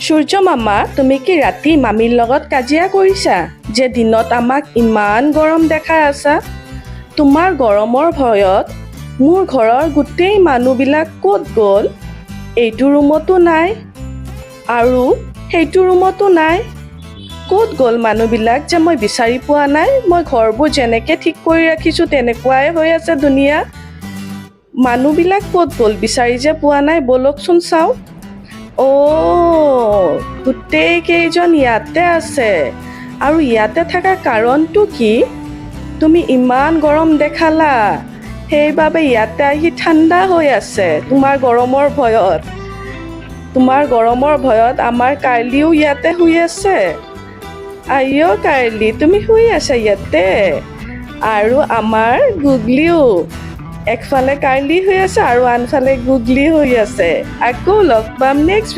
সূৰ্য মামা, তুমি কি ৰাতি মামীৰ লগত কাজিয়া কৰিছা যে দিনত আমাক ইমান গৰম দেখাই আছা? তোমাৰ গৰমৰ ভয়ত মোৰ ঘৰৰ গোটেই মানুহবিলাক ক'ত গ'ল? এইটো ৰুমতো নাই আৰু সেইটো ৰুমতো নাই। ক'ত গ'ল মানুহবিলাক যে মই বিচাৰি পোৱা নাই? মই ঘৰবোৰ যেনেকৈ ঠিক কৰি ৰাখিছোঁ তেনেকুৱাই হৈ আছে ধুনীয়া। মানুহবিলাক ক'ত গ'ল বিচাৰি যে পোৱা নাই, ব'লকচোন চাওঁ। গোটেই কেইজন ইয়াতে আছে। আৰু ইয়াতে থকা কাৰণটো কি? তুমি ইমান গৰম দেখালা, সেইবাবে ইয়াতে আহি ঠাণ্ডা হৈ আছে তোমাৰ গৰমৰ ভয়ত। তোমাৰ গৰমৰ ভয়ত আমাৰ কাইলিও ইয়াতে শুই আছে। আইঅ কাইলি, তুমি শুই আছা ইয়াতে। আৰু আমাৰ গুগলিও, একফালে কাইলি হৈ আছে আৰু আনফালে গুগলি হৈ আছে। আকৌ লগ পাম নেক্সট